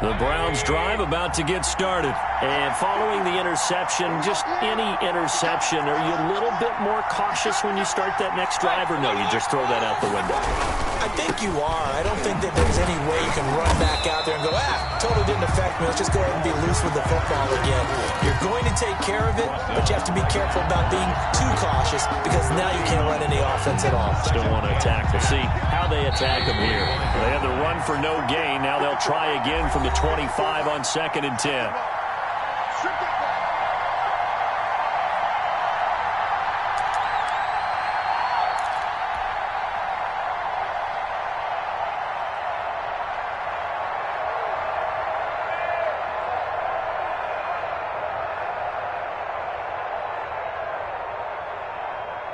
The Browns drive about to get started. And following the interception, just any interception, are you a little bit more cautious when you start that next drive, or no, you just throw that out the window? I think you are. I don't think that there's any way you can run back out there and go, totally didn't affect me. Let's just go ahead and be loose with the football again. You're going to take care of it, but you have to be careful about being too cautious because now you can't run any offense at all. Still want to attack. We'll see how they attack them here. They had the run for no gain. Now they'll try again from the 25 on 2nd and 10.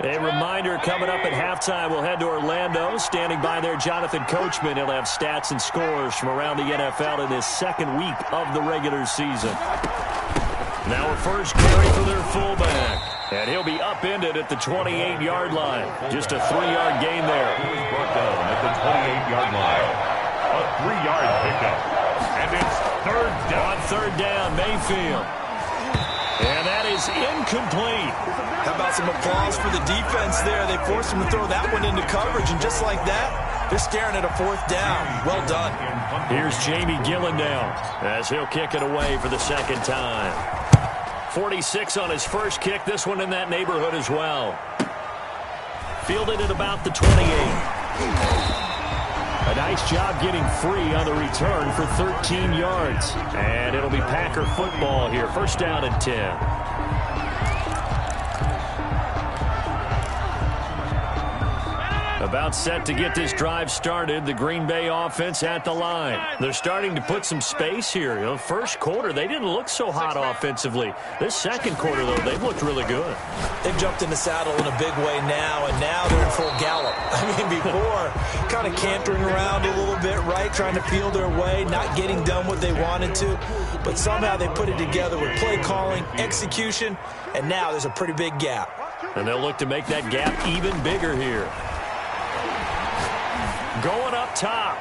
A reminder coming up at halftime, we'll head to Orlando. Standing by there, Jonathan Coachman. He'll have stats and scores from around the NFL in this second week of the regular season. Now a first carry for their fullback. And he'll be upended at the 28-yard line. Just a 3-yard gain there. He was brought down at the 28-yard line. A 3-yard pickup. And it's third down. On third down, Mayfield. And that is incomplete. How about some applause for the defense there? They forced him to throw that one into coverage, and just like that, they're staring at a 4th down. Well done. Here's Jamie Gillendown as he'll kick it away for the second time. 46 on his first kick. This one in that neighborhood as well. Fielded at about the 28. A nice job getting free on the return for 13 yards. And it'll be Packer football here. First down and 10. About set to get this drive started. The Green Bay offense at the line. They're starting to put some space here. First quarter, they didn't look so hot offensively. This second quarter, though, they've looked really good. They've jumped in the saddle in a big way now, and now they're in full gallop. I mean, before, kind of cantering around a little bit, right, trying to feel their way, not getting done what they wanted to. But somehow they put it together with play calling, execution, and now there's a pretty big gap. And they'll look to make that gap even bigger here. Going up top.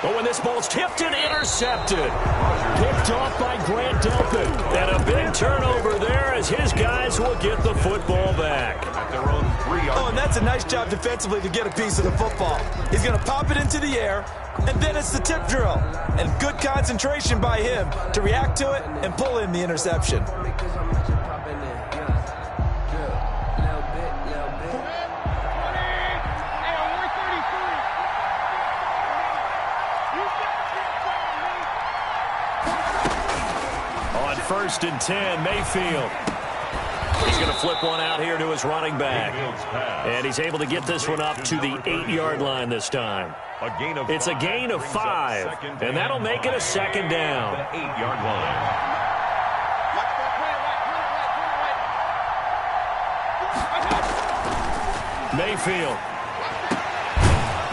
But when this ball's tipped and intercepted. Picked off by Grant Delpit. And a big turnover there as his guys will get the football back. At their own 3-yard. Oh, and that's a nice job defensively to get a piece of the football. He's going to pop it into the air, and then it's the tip drill. And good concentration by him to react to it and pull in the interception. First and 10, Mayfield. He's going to flip one out here to his running back. And he's able to get this one up to the 8-yard line this time. It's a gain of 5, and that'll make it a second down. 8-yard line. Mayfield.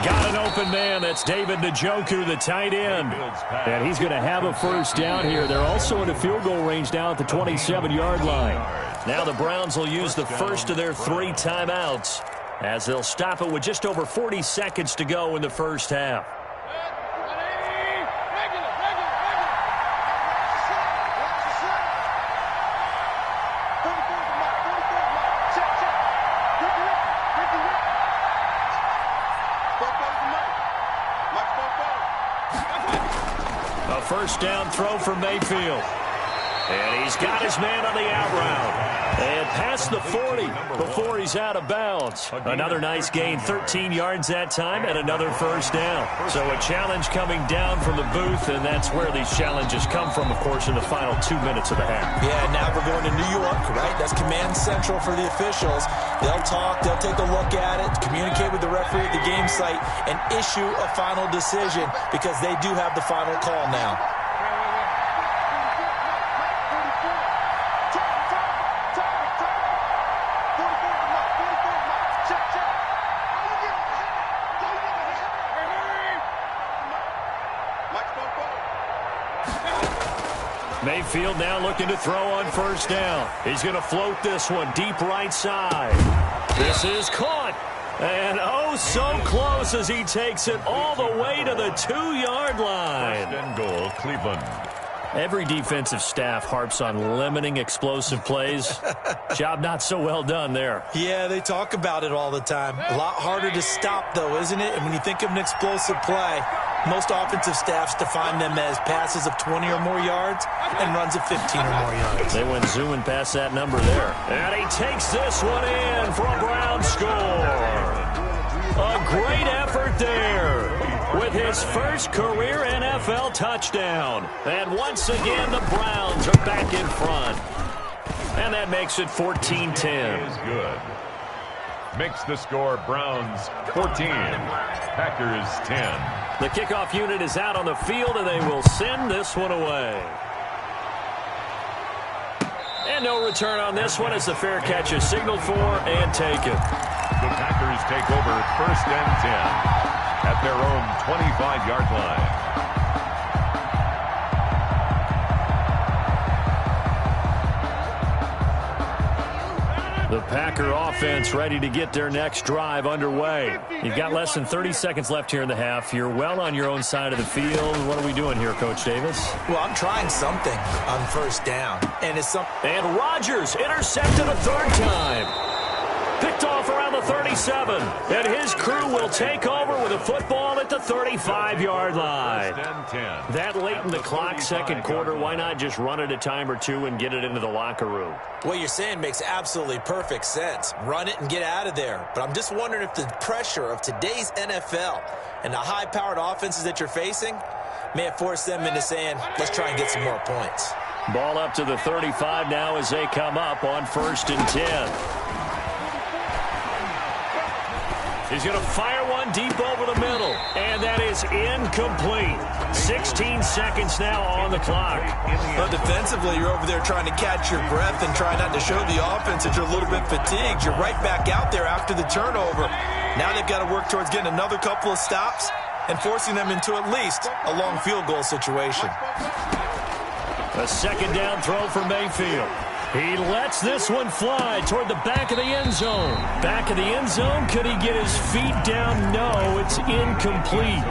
Got an open man. That's David Njoku, the tight end. And he's going to have a first down here. They're also in a field goal range now at the 27-yard line. Now the Browns will use the first of their 3 timeouts as they'll stop it with just over 40 seconds to go in the first half. First down throw for Mayfield. And he's got his man on the out route. And past the 40 before he's out of bounds. Another nice gain, 13 yards that time, and another first down. So a challenge coming down from the booth, and that's where these challenges come from, of course, in the final 2 minutes of the half. Yeah, now we're going to New York, right? That's command central for the officials. They'll talk, they'll take a look at it, communicate with the referee at the game site, and issue a final decision because they do have the final call now. Mayfield now looking to throw on first down. He's going to float this one deep right side. This is caught. And oh, so close as he takes it all the way to the 2-yard line. First and goal, Cleveland. Every defensive staff harps on limiting explosive plays. Job not so well done there. Yeah, they talk about it all the time. A lot harder to stop, though, isn't it? And when you think of an explosive play, most offensive staffs define them as passes of 20 or more yards and runs of 15 or more yards. They went zooming past that number there. And he takes this one in for a Brown score. A great effort there with his first career NFL touchdown. And once again, the Browns are back in front. And that makes it 14-10. Is good. Makes the score Browns 14, Packers 10. The kickoff unit is out on the field, and they will send this one away. And no return on this one as the fair catch is signaled for and taken. The Packers take over first and 10 at their own 25-yard line. The Packer offense ready to get their next drive underway. You've got less than 30 seconds left here in the half. You're well on your own side of the field. What are we doing here, Coach Davis? Well, I'm trying something on first down. And Rodgers intercepted a third time. Picked off around the 37. And his crew will take over with a football at the 35-yard line. That late in the clock, second quarter, why not just run it a time or two and get it into the locker room? What you're saying makes absolutely perfect sense. Run it and get out of there. But I'm just wondering if the pressure of today's NFL and the high-powered offenses that you're facing may have forced them into saying, let's try and get some more points. Ball up to the 35 now as they come up on first and 10. He's going to fire one deep over the middle, and that is incomplete. 16 seconds now on the clock. Well, defensively, you're over there trying to catch your breath and try not to show the offense that you're a little bit fatigued. You're right back out there after the turnover. Now they've got to work towards getting another couple of stops and forcing them into at least a long field goal situation. A second down throw for Mayfield. He lets this one fly toward the back of the end zone. Back of the end zone. Could he get his feet down? No, it's incomplete.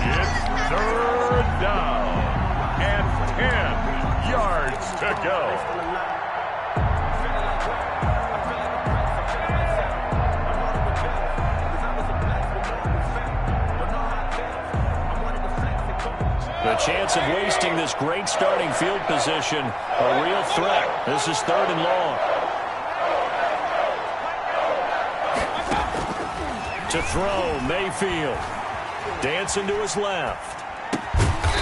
It's third down and 10 yards to go. The chance of wasting this great starting field position, a real threat. This is third and long. To throw, Mayfield. Dancing to his left.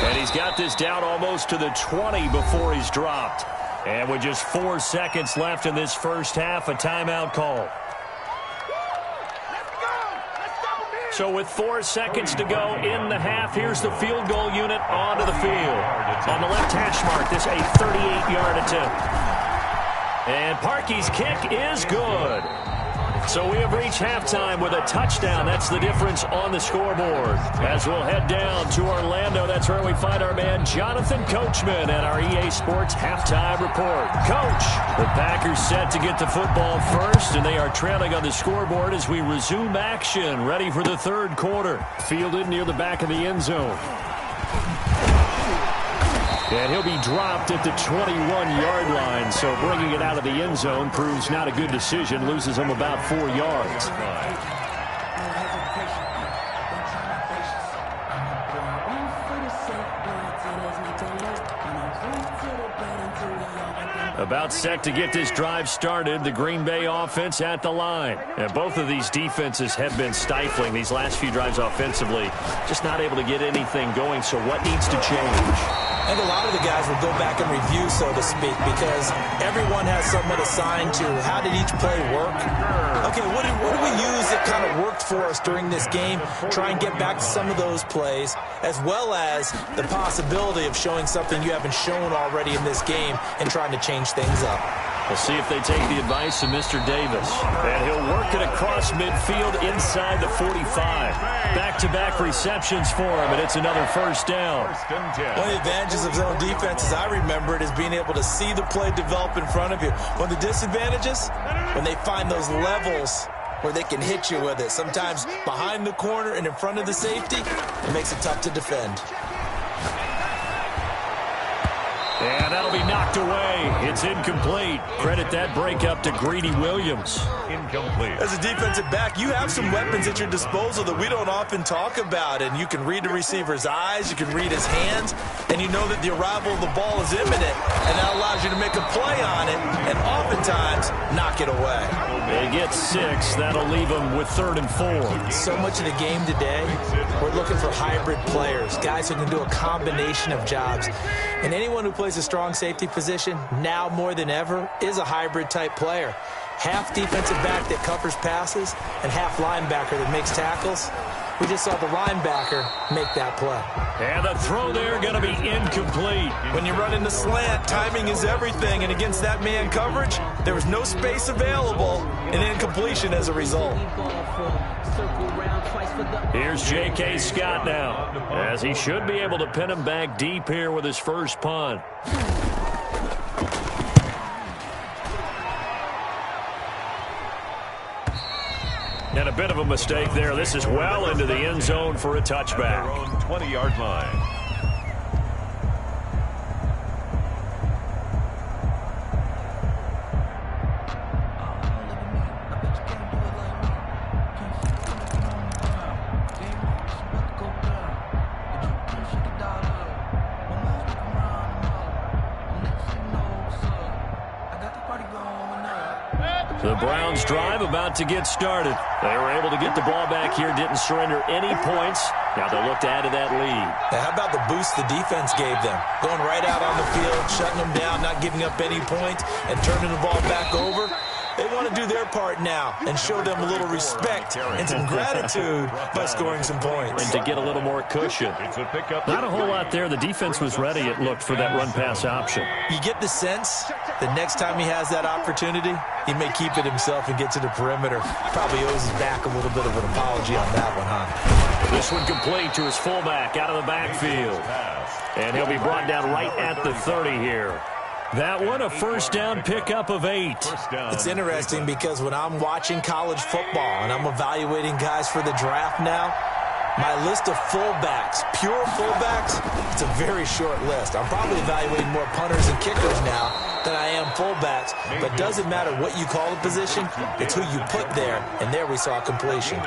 And he's got this down almost to the 20 before he's dropped. And with just 4 seconds left in this first half, a timeout call. So with 4 seconds to go in the half, here's the field goal unit onto the field. On the left hash mark, this a 38-yard attempt. And Parkey's kick is good. So we have reached halftime with a touchdown. That's the difference on the scoreboard. As we'll head down to Orlando, that's where we find our man Jonathan Coachman at our EA Sports Halftime Report. Coach, the Packers set to get the football first, and they are trailing on the scoreboard as we resume action, ready for the third quarter. Fielded near the back of the end zone. And he'll be dropped at the 21-yard line, so bringing it out of the end zone proves not a good decision, loses him about 4 yards. About set to get this drive started, the Green Bay offense at the line. And both of these defenses have been stifling these last few drives offensively, just not able to get anything going, so what needs to change? I think a lot of the guys will go back and review, so to speak, because everyone has someone assigned to how did each play work. Okay, what do we use that kind of worked for us during this game? Try and get back to some of those plays, as well as the possibility of showing something you haven't shown already in this game and trying to change things up. We'll see if they take the advice of Mr. Davis. And he'll work it across midfield inside the 45. Back-to-back receptions for him, and it's another first down. One of the advantages of zone defense, as I remember it, is being able to see the play develop in front of you. One of the disadvantages, when they find those levels where they can hit you with it. Sometimes behind the corner and in front of the safety, it makes it tough to defend. And that'll be knocked away. It's incomplete. Credit that breakup to Greedy Williams. Incomplete. As a defensive back, you have some weapons at your disposal that we don't often talk about. And you can read the receiver's eyes, you can read his hands, and you know that the arrival of the ball is imminent. And that allows you to make a play on it and oftentimes knock it away. They get 6. That'll leave them with 3rd and 4. So much of the game today, we're looking for hybrid players, guys who can do a combination of jobs. And anyone who plays a strong safety position, now more than ever, is a hybrid-type player. Half defensive back that covers passes and half linebacker that makes tackles. We just saw the linebacker make that play. And the throw there going to be incomplete. When you run in the slant, timing is everything. And against that man coverage, there was no space available and incompletion as a result. Here's J.K. Scott now, as he should be able to pin him back deep here with his first punt. And a bit of a mistake there. This is well into the end zone for a touchback. 20-yard line. The Browns drive about to get started. They were able to get the ball back here, didn't surrender any points. Now they'll look to add to that lead. Now, how about the boost the defense gave them? Going right out on the field, shutting them down, not giving up any points, and turning the ball back over. They want to do their part now and show them a little respect and some gratitude by scoring some points. And to get a little more cushion. Not a whole lot there. The defense was ready, it looked, for that run-pass option. You get the sense that next time he has that opportunity, he may keep it himself and get to the perimeter. Probably owes his back a little bit of an apology on that one, huh? This one complete to his fullback out of the backfield. And he'll be brought down right at the 30 here. That one, a first down pickup of 8. It's interesting because when I'm watching college football and I'm evaluating guys for the draft now, my list of fullbacks, pure fullbacks, it's a very short list. I'm probably evaluating more punters and kickers now than I am fullbacks. But it doesn't matter what you call the position, it's who you put there. And there we saw completion.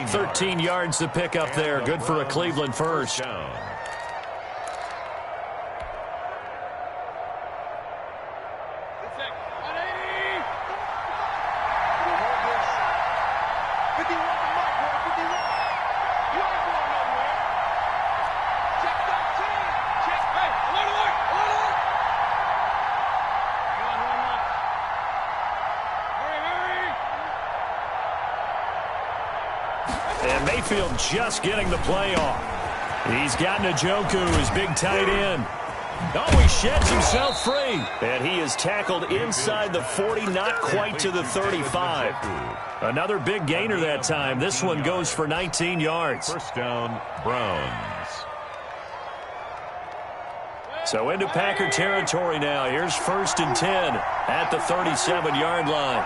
13 yards to pick up there. Good for a Cleveland first. And Mayfield just getting the play off. He's got Njoku, his big tight end. Oh, he sheds himself free. And he is tackled inside the 40, not quite to the 35. Another big gainer that time. This one goes for 19 yards. First down, Browns. So into Packer territory now. Here's 1st and 10 at the 37-yard line.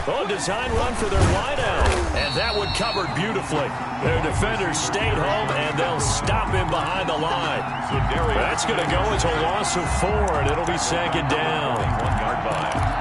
Oh, design run for their wideout. And that one covered beautifully. Their defenders stayed home, and they'll stop him behind the line. That's going to go as a loss of 4, and it'll be 2nd down. 1-yard line.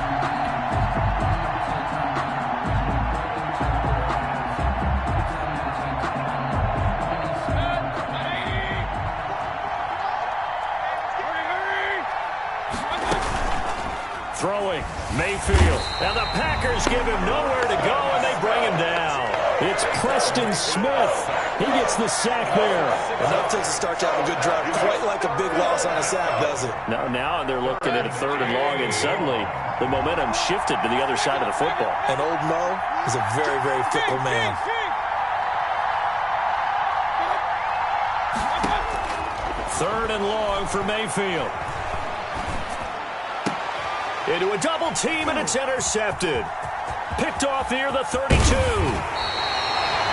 Throwing, Mayfield. Now the Packers give him nowhere to go, and they bring him down. It's Preston Smith. He gets the sack there. Enough takes a start to have a good drive. Quite like a big loss on a sack, does it? Now they're looking at a 3rd and long, and suddenly the momentum shifted to the other side of the football. And old Mo is a very, very fickle man. Third and long for Mayfield. Into a double team, and it's intercepted. Picked off near the 32.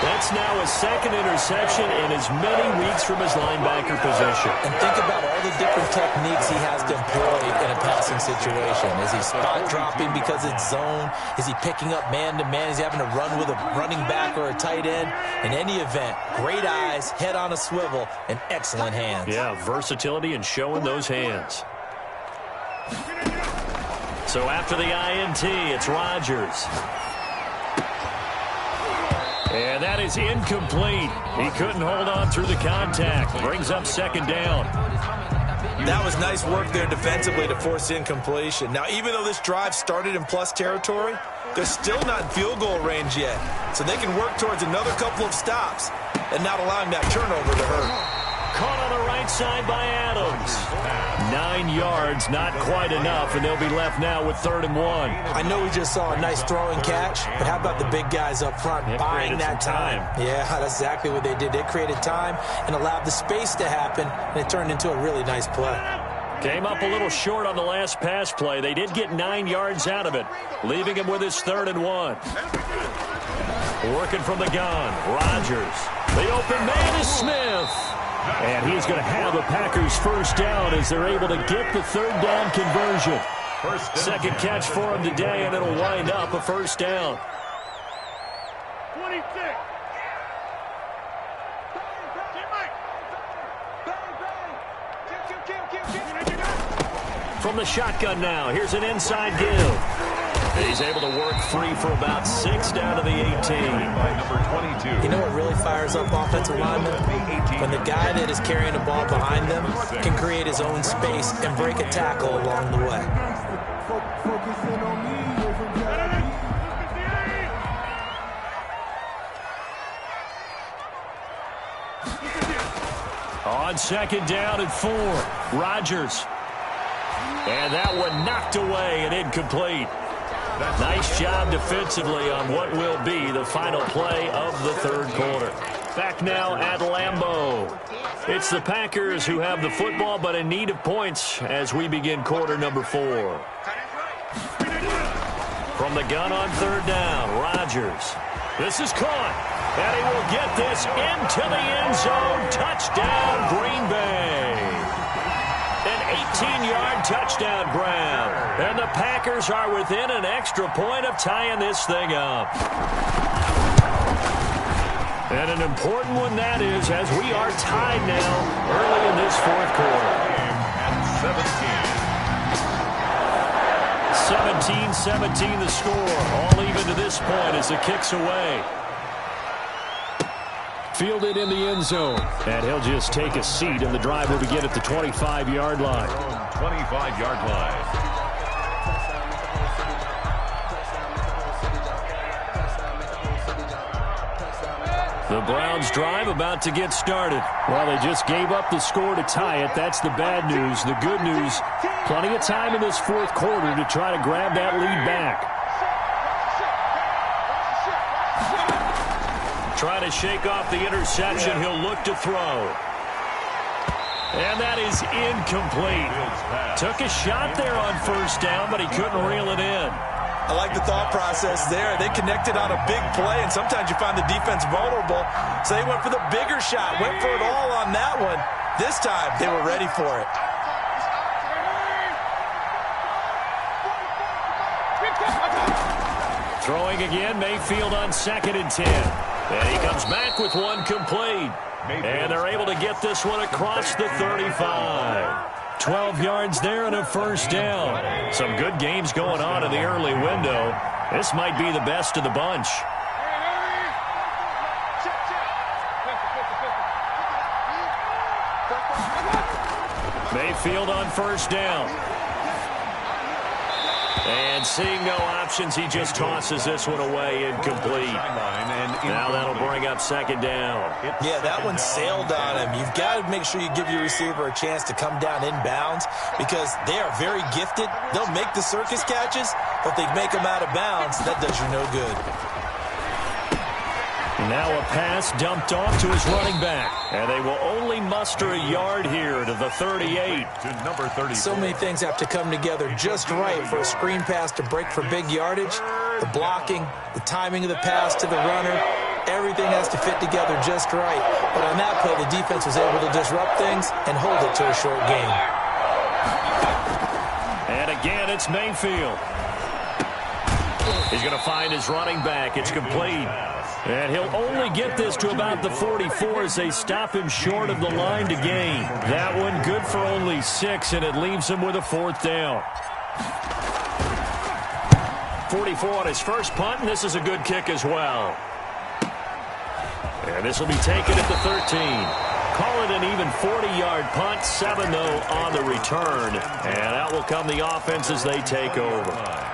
That's now his 2nd interception in as many weeks from his linebacker position. And think about all the different techniques he has to employ in a passing situation. Is he spot dropping because it's zone? Is he picking up man-to-man? Is he having to run with a running back or a tight end? In any event, great eyes, head on a swivel, and excellent hands. Yeah, versatility and showing those hands. So after the INT, it's Rodgers. And that is incomplete. He couldn't hold on through the contact. Brings up second down. That was nice work there defensively to force incompletion. Now, even though this drive started in plus territory, they're still not in field goal range yet. So they can work towards another couple of stops and not allowing that turnover to hurt. Caught on the right side by Adams. 9 yards, not quite enough, and they'll be left now with 3rd and 1. I know we just saw a nice throwing catch, but how about the big guys up front buying that time? Yeah, that's exactly what they did. They created time and allowed the space to happen, and it turned into a really nice play. Came up a little short on the last pass play. They did get 9 yards out of it, leaving him with his 3rd and 1. Working from the gun, Rodgers. The open man is Smith. And he's going to have the Packers first down as they're able to get the 3rd down conversion. Second catch for him today, and it'll wind up a first down. 26. From the shotgun now, here's an inside give. He's able to work free for about 6 down to the 18. By number 22. You know what really fires up offensive linemen? When the guy that is carrying the ball behind them can create his own space and break a tackle along the way. On second down and 4, Rodgers. And that one knocked away and incomplete. Nice job defensively on what will be the final play of the 3rd quarter. Back now at Lambeau. It's the Packers who have the football, but in need of points as we begin quarter number 4. From the gun on 3rd down, Rodgers. This is caught, and he will get this into the end zone. Touchdown, Green Bay. An 18-yard touchdown grab. And the Packers are within an extra point of tying this thing up. And an important one that is, as we are tied now early in this 4th quarter. At 17-17 the score. All even to this point as the kick's away. Fielded in the end zone. And he'll just take a seat, and the drive will begin at the 25-yard line. 25-yard line. The Browns drive about to get started. Well, they just gave up the score to tie it. That's the bad news. The good news, plenty of time in this 4th quarter to try to grab that lead back. Trying to shake off the interception. He'll look to throw. And that is incomplete. Took a shot there on 1st down, but he couldn't reel it in. I like the thought process there. They connected on a big play, and sometimes you find the defense vulnerable. So they went for the bigger shot, went for it all on that one. This time, they were ready for it. Throwing again, Mayfield on 2nd and 10. And he comes back with one complete. And they're able to get this one across the 35. 12 yards there and a first down. Some good games going on in the early window. This might be the best of the bunch. Mayfield on 1st down. And seeing no options, he just tosses this one away, incomplete. Now that'll bring up 2nd down. Yeah, that one sailed on him. You've got to make sure you give your receiver a chance to come down inbounds because they are very gifted. They'll make the circus catches, but if they make them out of bounds, that does you no good. Now a pass dumped off to his running back. And they will only muster a yard here to the 38. To number 30. So many things have to come together just right for a screen pass to break for big yardage. The blocking, the timing of the pass to the runner, Everything has to fit together just right. But on that play, the defense was able to disrupt things and hold it to a short game. And again, it's Mayfield. He's going to find his running back. It's complete. And he'll only get this to about the 44 as they stop him short of the line to gain. That one good for only 6, and it leaves him with a 4th down. 44 on his first punt, and this is a good kick as well. And this will be taken at the 13. Call it an even 40-yard punt, 7 though on the return. And out will come the offense as they take over.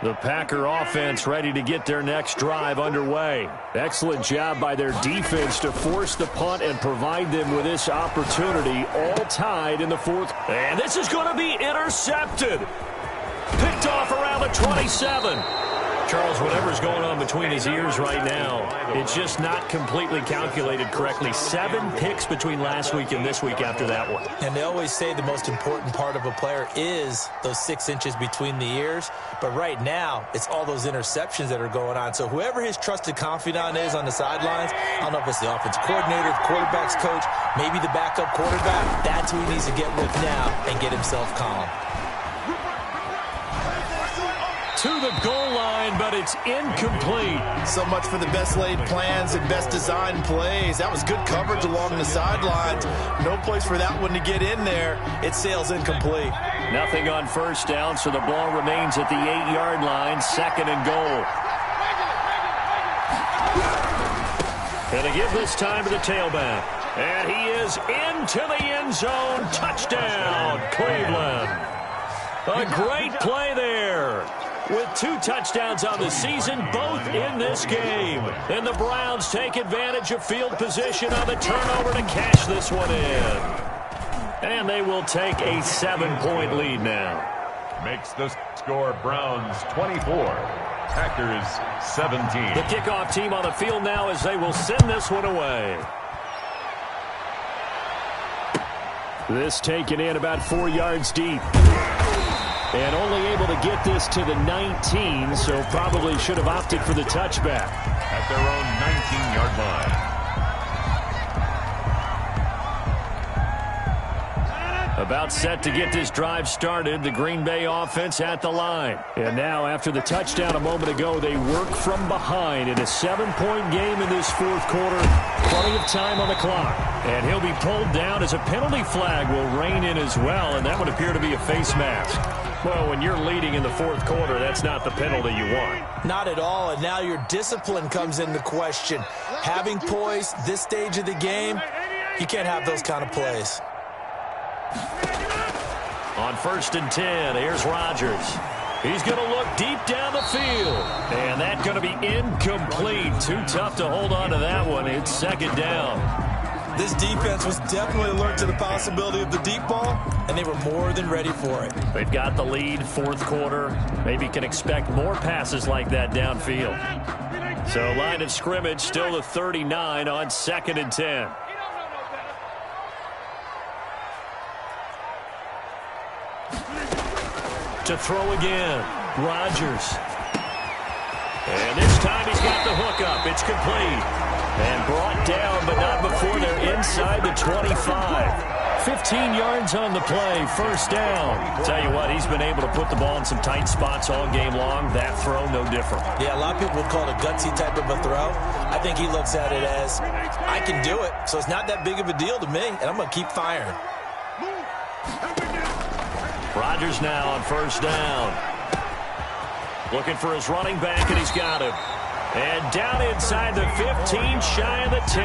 The Packer offense ready to get their next drive underway. Excellent job by their defense to force the punt and provide them with this opportunity, all tied in the 4th. And this is going to be intercepted. Picked off around the 27. Charles, whatever's going on between his ears right now, it's just not completely calculated correctly. 7 picks between last week and this week after that one. And they always say the most important part of a player is those 6 inches between the ears. But right now, it's all those interceptions that are going on. So whoever his trusted confidant is on the sidelines, I don't know if it's the offensive coordinator, the quarterback's coach, maybe the backup quarterback, that's who he needs to get with now and get himself calm. To the goal line, but it's incomplete. So much for the best laid plans and best designed plays. That was good coverage along the sidelines. No place for that one to get in there. It sails incomplete. Nothing on first down, so the ball remains at the 8-yard line, 2nd and goal. And to give this time to the tailback. And he is into the end zone. Touchdown, Cleveland. A great play there. With 2 touchdowns on the season, both in this game. And the Browns take advantage of field position on the turnover to cash this one in. And they will take a 7-point lead now. Makes the score Browns 24, Packers 17. The kickoff team on the field now as they will send this one away. This taken in about 4 yards deep. And only able to get this to the 19, so probably should have opted for the touchback. At their own 19-yard line. About set to get this drive started, the Green Bay offense at the line. And now, after the touchdown a moment ago, they work from behind in a 7-point game in this 4th quarter. Plenty of time on the clock. And he'll be pulled down as a penalty flag will rein in as well, and that would appear to be a face mask. Well, when you're leading in the 4th quarter, that's not the penalty you want. Not at all, and now your discipline comes into question. Having poise this stage of the game, you can't have those kind of plays. On 1st and 10, here's Rodgers. He's going to look deep down the field. And that's going to be incomplete. Too tough to hold on to that one. It's 2nd down. This defense was definitely alert to the possibility of the deep ball, and they were more than ready for it. They've got the lead, 4th quarter. Maybe can expect more passes like that downfield. So line of scrimmage still the 39 on 2nd and 10. To throw again, Rodgers. And this time he's got the hook up. It's complete. And brought down, but not before they're inside the 25. 15 yards on the play, 1st down. Tell you what, he's been able to put the ball in some tight spots all game long. That throw, no different. Yeah, a lot of people would call it a gutsy type of a throw. I think he looks at it as, I can do it, so it's not that big of a deal to me, and I'm going to keep firing. Rodgers now on 1st down. Looking for his running back, and he's got him. And down inside the 15, shy of the 10.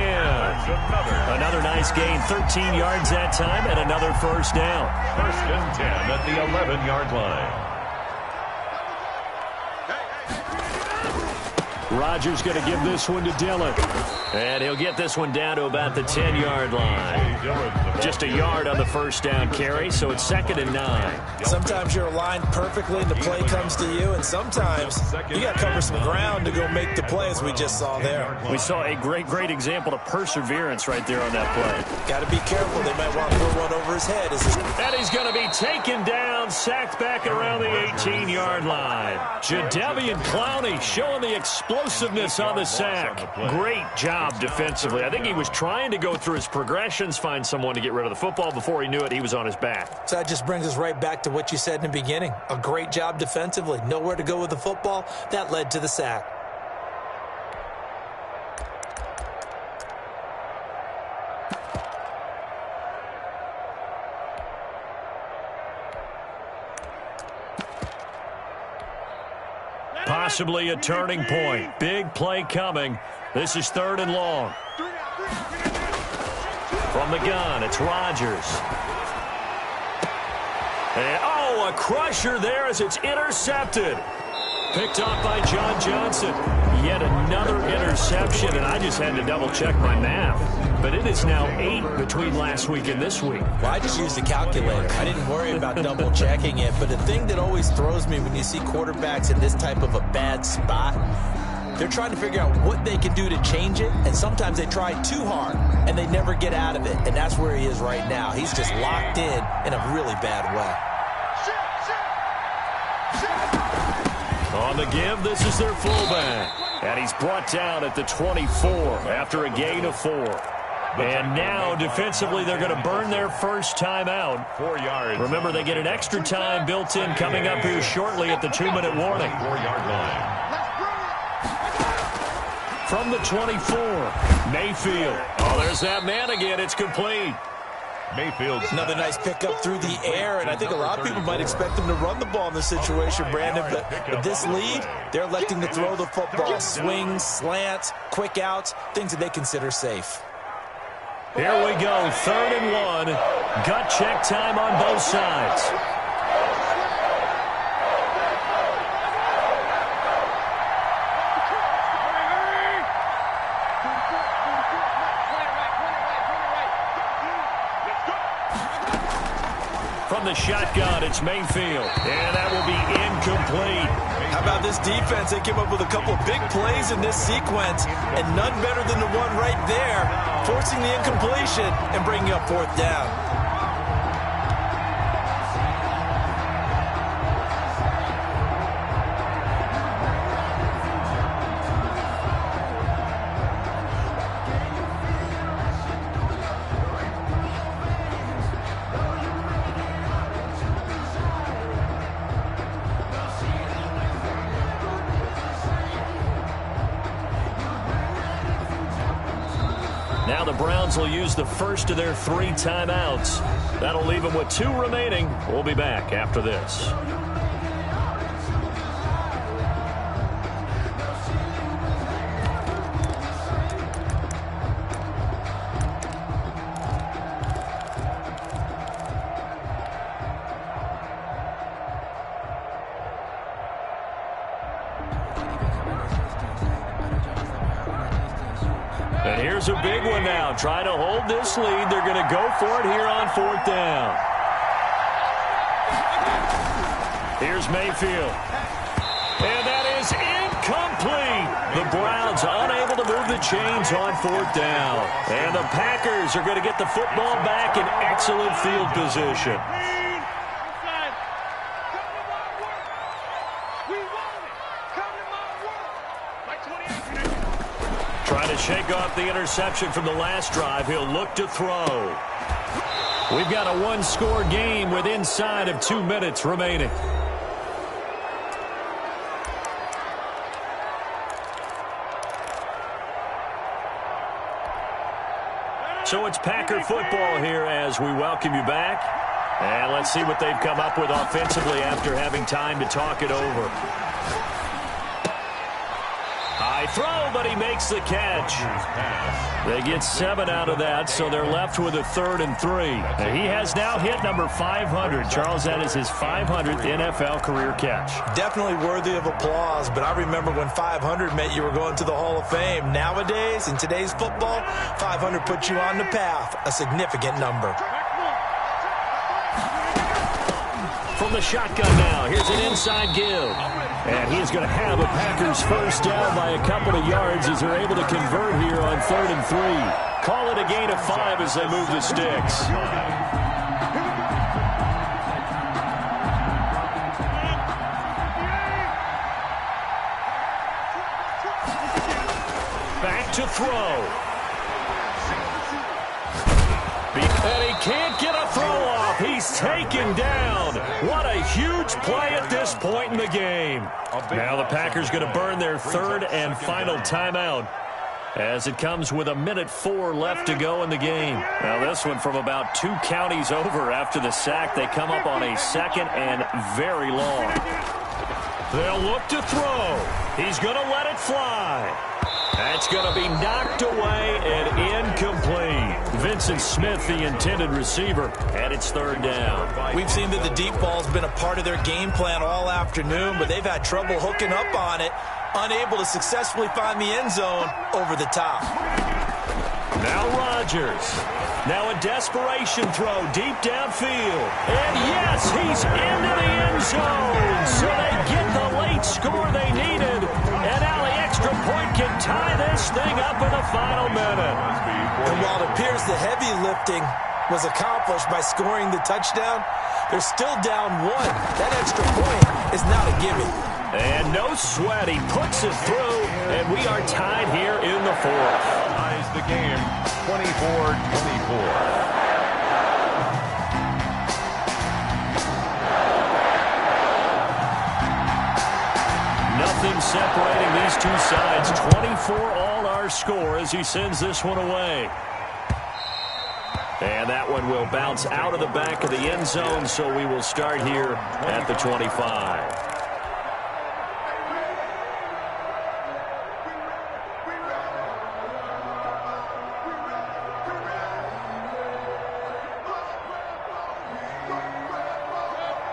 Another nice gain, 13 yards that time, and another 1st down. 1st and 10 at the 11-yard line. Rodgers going to give this one to Dillon. And he'll get this one down to about the 10-yard line. Just a yard on the first down carry, so it's 2nd and 9. Sometimes you're aligned perfectly and the play comes to you, and sometimes you got to cover some ground to go make the play, as we just saw there. We saw a great example of perseverance right there on that play. Got to be careful. They might want to throw one over his head. And he's going to be taken down, sacked back around the 18-yard line. Jadeveon Clowney showing the explosiveness on the sack. Great job defensively. I think he was trying to go through his progressions, find someone to get rid of the football. Before he knew it, he was on his back. So that just brings us right back to what you said in the beginning. A great job defensively. Nowhere to go with the football. That led to the sack. Possibly a turning point. Big play coming. This is 3rd and long. From the gun, it's Rodgers. And, oh, a crusher there as it's intercepted. Picked off by John Johnson. Yet another interception, and I just had to double-check my math. But it is now 8 between last week and this week. Well, I just used a calculator. I didn't worry about double-checking it. But the thing that always throws me when you see quarterbacks in this type of a bad spot, they're trying to figure out what they can do to change it, and sometimes they try too hard, and they never get out of it. And that's where he is right now. He's just locked in a really bad way. On the give, this is their fullback. And he's brought down at the 24 after a gain of 4. And now, defensively, they're going to burn their first time out. 4 yards. Remember, they get an extra time built in coming up here shortly at the 2-minute warning. 4-yard line. From the 24, Mayfield. Oh, there's that man again. It's complete. Mayfield's another nice pickup through the air, and I think a lot of people might expect them to run the ball in this situation, Brandon, but with this lead, they're electing to throw the football. Swings, slants, quick outs, things that they consider safe. Here we go, 3rd and 1. Gut check time on both sides. From the shotgun, it's Mayfield. And that will be incomplete. How about this defense? They came up with a couple of big plays in this sequence, and none better than the one right there, forcing the incompletion and bringing up 4th down. Now the Browns will use the first of their 3 timeouts. That'll leave them with 2 remaining. We'll be back after this. And here's a big one now. Trying to hold this lead. They're going to go for it here on 4th down. Here's Mayfield. And that is incomplete. The Browns unable to move the chains on 4th down. And the Packers are going to get the football back in excellent field position. Trying to shake off the interception from the last drive. He'll look to throw. We've got a 1-score game with inside of 2 minutes remaining. So it's Packer football here as we welcome you back. And let's see what they've come up with offensively after having time to talk it over. High High throw, but he makes the catch. They get 7 out of that, so they're left with a 3rd and 3. He has now hit number 500. Charles, that is his 500th NFL career catch. Definitely worthy of applause, but I remember when 500 meant you were going to the Hall of Fame. Nowadays, in today's football, 500 puts you on the path, a significant number. From the shotgun now, here's an inside give. And he's going to have a Packers first down by a couple of yards as they're able to convert here on 3rd and 3. Call it a gain of 5 as they move the sticks. Back to throw. And he can't get a throw off. He's taken down. What a huge play at this point in the game. Now the Packers going to burn their 3rd and final timeout as it comes with 1:04 left to go in the game. Now this one from about 2 counties over after the sack. They come up on a 2nd and very long. They'll look to throw. He's going to let it fly. That's going to be knocked away and incomplete. Vincent Smith, the intended receiver, and it's 3rd down. We've seen that the deep ball's been a part of their game plan all afternoon, but they've had trouble hooking up on it, unable to successfully find the end zone over the top. Now Rodgers. Now a desperation throw deep downfield. And yes, he's into the end zone. So they get the late score they needed. And now the extra point can tie this thing up in the final minute. And while it appears the heavy lifting was accomplished by scoring the touchdown, they're still down 1. That extra point is not a gimme. And no sweat. He puts it through, and we are tied here in the 4th. Ties the game 24-24. Nothing separating these two sides. 24 all our score as he sends this one away. And that one will bounce out of the back of the end zone, so we will start here at the 25.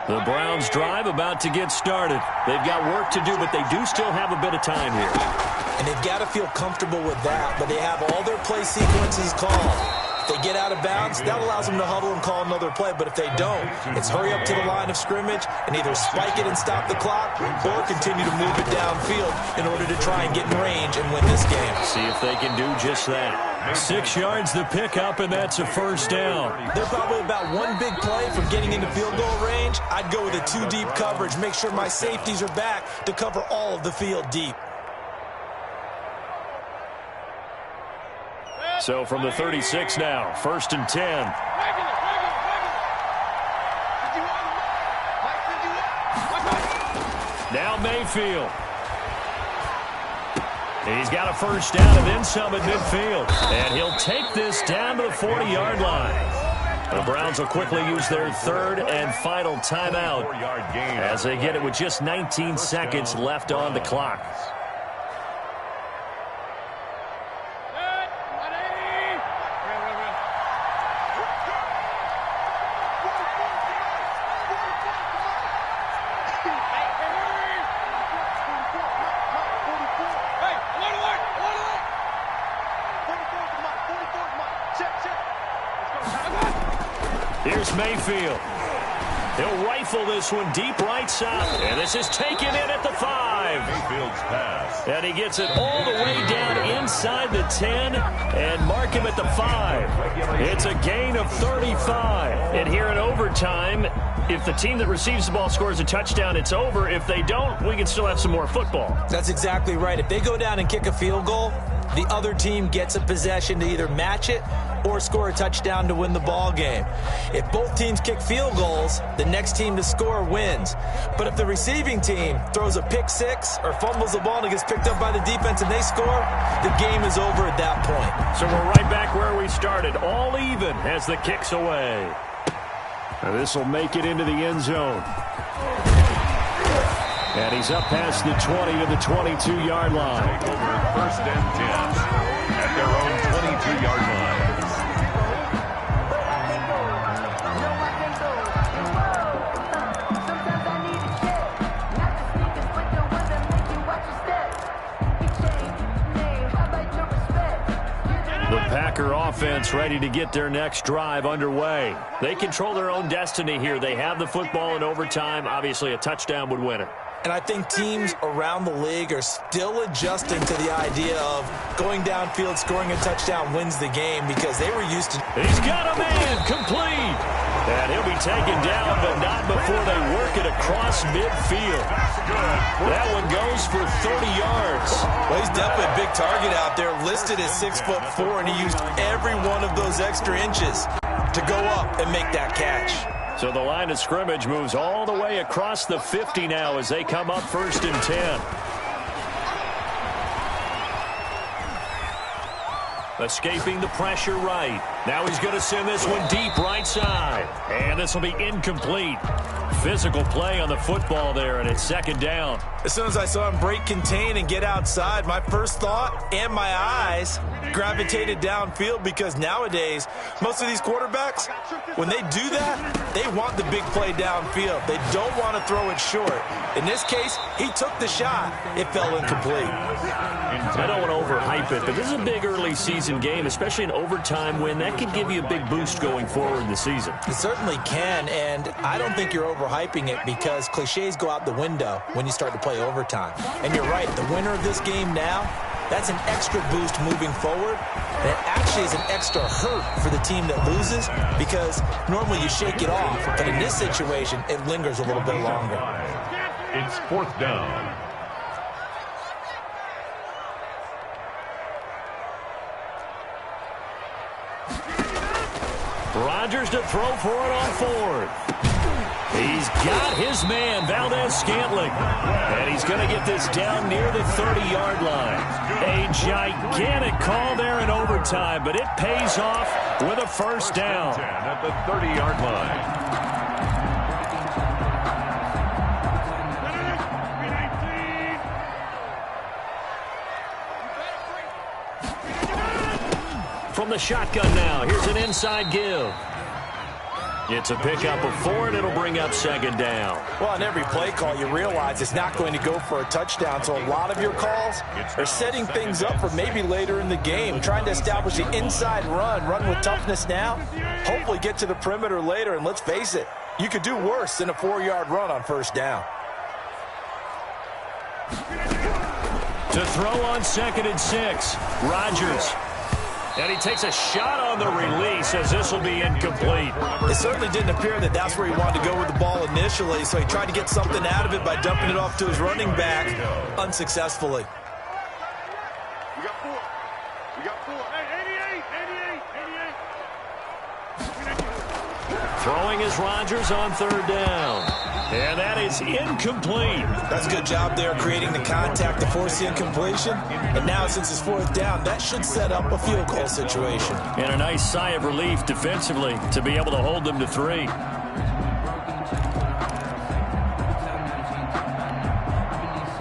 The Browns drive about to get started. They've got work to do, but they do still have a bit of time here. And they've got to feel comfortable with that, but they have all their play sequences called. If they get out of bounds, that allows them to huddle and call another play, but if they don't, it's hurry up to the line of scrimmage and either spike it and stop the clock or continue to move it downfield in order to try and get in range and win this game. See if they can do just that. 6 yards the pickup, and that's a first down. They're probably about 1 big play from getting into field goal range. I'd go with a 2 deep coverage, make sure my safeties are back to cover all of the field deep. So from the 36 now, 1st and 10. Now Mayfield. He's got a first down and then some at midfield. And he'll take this down to the 40-yard line. The Browns will quickly use their 3rd and final timeout as they get it with just 19 seconds left on the clock. Here's Mayfield. He'll rifle this one deep right side. And this is taken in at the 5. Mayfield's pass. And he gets it all the way down inside the 10 and mark him at the 5. It's a gain of 35. And here in overtime, if the team that receives the ball scores a touchdown, it's over. If they don't, we can still have some more football. That's exactly right. If they go down and kick a field goal, the other team gets a possession to either match it or score a touchdown to win the ball game. If both teams kick field goals, the next team to score wins. But if the receiving team throws a pick six or fumbles the ball and it gets picked up by the defense and they score, the game is over at that point. So we're right back where we started, all even as the kick's away. Now this will make it into the end zone. And he's up past the 20 to the 22-yard line. Take over first and 10 at their own 22-yard line. The Packer offense ready to get their next drive underway. They control their own destiny here. They have the football in overtime. Obviously, a touchdown would win it. And I think teams around the league are still adjusting to the idea of going downfield, scoring a touchdown wins the game because they were used to. He's got a man complete. And he'll be taken down, but not before they work it across midfield. That one goes for 30 yards. Well, he's definitely a big target out there, listed as 6'4", and he used every one of those extra inches to go up and make that catch. So the line of scrimmage moves all the way across the 50 now as they come up first and 10. Escaping the pressure right. Now he's going to send this one deep right side. And this will be incomplete. Physical play on the football there, and it's second down. As soon as I saw him break contain and get outside, my first thought and my eyes gravitated downfield because nowadays, most of these quarterbacks, when they do that, they want the big play downfield. They don't want to throw it short. In this case, he took the shot. It fell incomplete. I don't want to overhype it, but this is a big early season game, especially an overtime win. That could give you a big boost going forward in the season. It certainly can, and I don't think you're overhyping it because cliches go out the window when you start to play overtime. And you're right, the winner of this game now, that's an extra boost moving forward. And it actually is an extra hurt for the team that loses because normally you shake it off. But in this situation, it lingers a little bit longer. It's fourth down. Rodgers to throw for it on fourth. He's got his man, Valdez-Scantling. And he's going to get this down near the 30-yard line. A gigantic call there in overtime, but it pays off with a first down. At the 30-yard line. From the shotgun now, here's an inside give. It's a pickup of 4, and it'll bring up second down. Well, on every play call, you realize it's not going to go for a touchdown, so a lot of your calls are setting things up for maybe later in the game, trying to establish the inside run with toughness now, hopefully get to the perimeter later, and let's face it, you could do worse than a 4-yard run on first down. To throw on second and 6, Rodgers. And he takes a shot on the release as this will be incomplete. It certainly didn't appear that that's where he wanted to go with the ball initially, so he tried to get something out of it by dumping it off to his running back unsuccessfully. We got 4. We got 4. Hey, 88. Throwing is Rodgers on third down. And that is incomplete. That's a good job there creating the contact to force the incompletion. And now since it's fourth down, that should set up a field goal situation. And a nice sigh of relief defensively to be able to hold them to 3.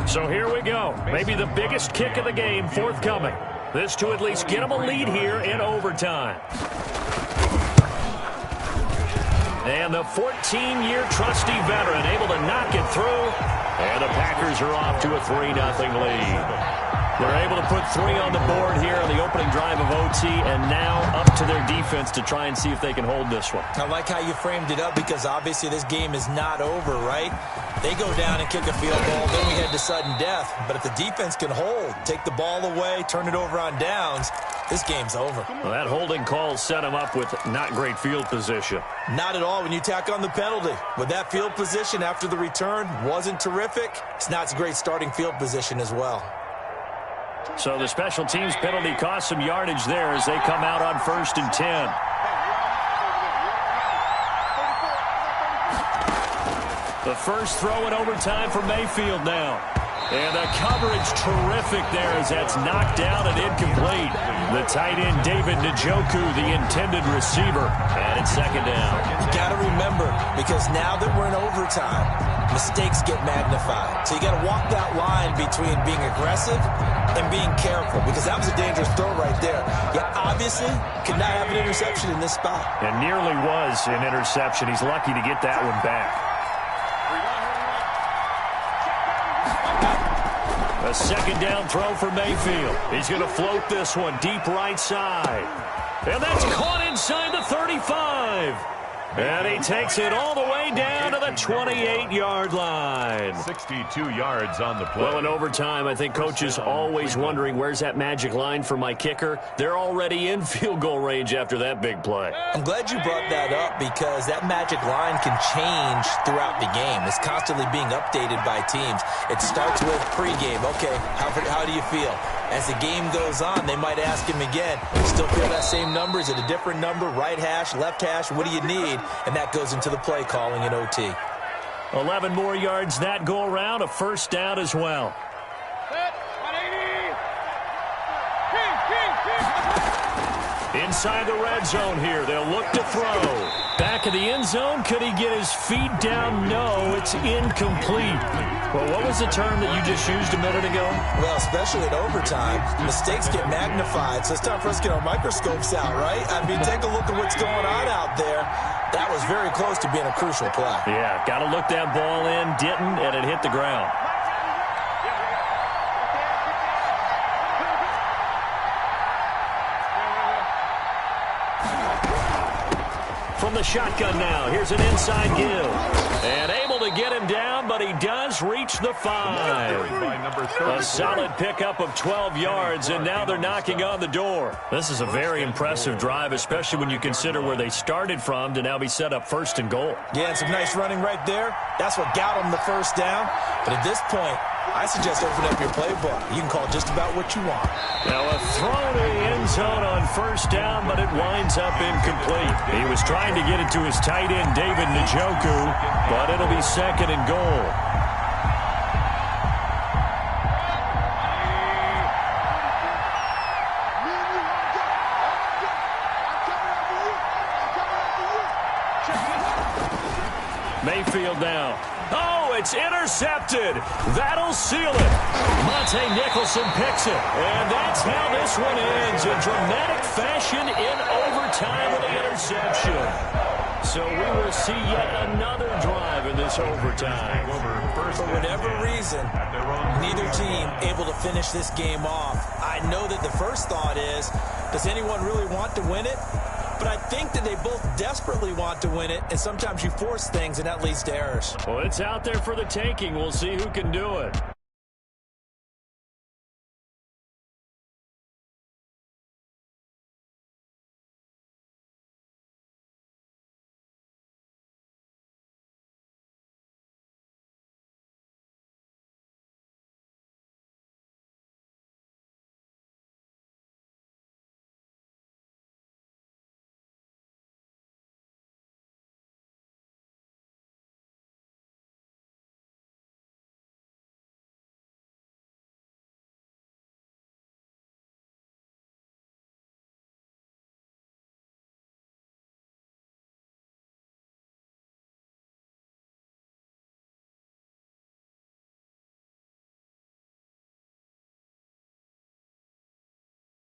So here we go. Maybe the biggest kick of the game forthcoming. This to at least get them a lead here in overtime. And the 14-year trusty veteran able to knock it through. And the Packers are off to a 3-0 lead. They're able to put 3 on the board here on the opening drive of OT, and now up to their defense to try and see if they can hold this one. I like how you framed it up because obviously this game is not over, right? They go down and kick a field goal, then we head to sudden death. But if the defense can hold, take the ball away, turn it over on downs, this game's over. Well, that holding call set him up with not great field position. Not at all when you tack on the penalty. With that field position after the return wasn't terrific, it's not a great starting field position as well. So the special teams penalty cost some yardage there as they come out on first and 10. The first throw in overtime for Mayfield now. And the coverage terrific there as that's knocked down and incomplete. The tight end, David Njoku, the intended receiver. And it's second down. You got to remember, because now that we're in overtime, mistakes get magnified. So you got to walk that line between being aggressive and being careful, because that was a dangerous throw right there. You obviously could not have an interception in this spot. And nearly was an interception. He's lucky to get that one back. A second down throw for Mayfield. He's going to float this one deep right side. And that's caught inside the 35. And he takes it all the way down to the 28-yard line. 62 yards on the play. Well, in overtime, I think Coach is always wondering, where's that magic line for my kicker? They're already in field goal range after that big play. I'm glad you brought that up, because that magic line can change throughout the game. It's constantly being updated by teams. It starts with pregame. Okay, how do you feel? As the game goes on, they might ask him again, still feel that same number? Is it a different number? Right hash, left hash? What do you need? And that goes into the play calling in OT. 11 more yards that go around, a first down as well. Inside the red zone here, they'll look to throw. Back of the end zone, could he get his feet down? No, it's incomplete. Well, what was the term that you just used a minute ago? Well, especially in overtime, mistakes get magnified, so it's time for us to get our microscopes out, right? I mean, take a look at what's going on out there. That was very close to being a crucial play. Yeah, got to look that ball in, didn't, and it hit the ground. From the shotgun now, here's an inside give. And able to get him down, but he does reach the 5. A solid pickup of 12 yards, and now they're knocking on the door. This is a very impressive drive, especially when you consider where they started from to now be set up first and goal. Yeah, and some nice running right there. That's what got them the first down. But at this point, I suggest open up your playbook. You can call just about what you want. Now a throw to the end zone on first down, but it winds up incomplete. He was trying to get it to his tight end, David Njoku, but it'll be second and goal. Mayfield now. Oh, it's intercepted. That'll seal it. Monte Nicholson picks it. And that's how this one ends. In dramatic fashion in overtime with the interception. So we will see yet another drive in this overtime. For whatever reason, neither team able to finish this game off. I know that the first thought is, does anyone really want to win it? But I think that they both desperately want to win it, and sometimes you force things, and that leads to errors. Well, it's out there for the taking. We'll see who can do it.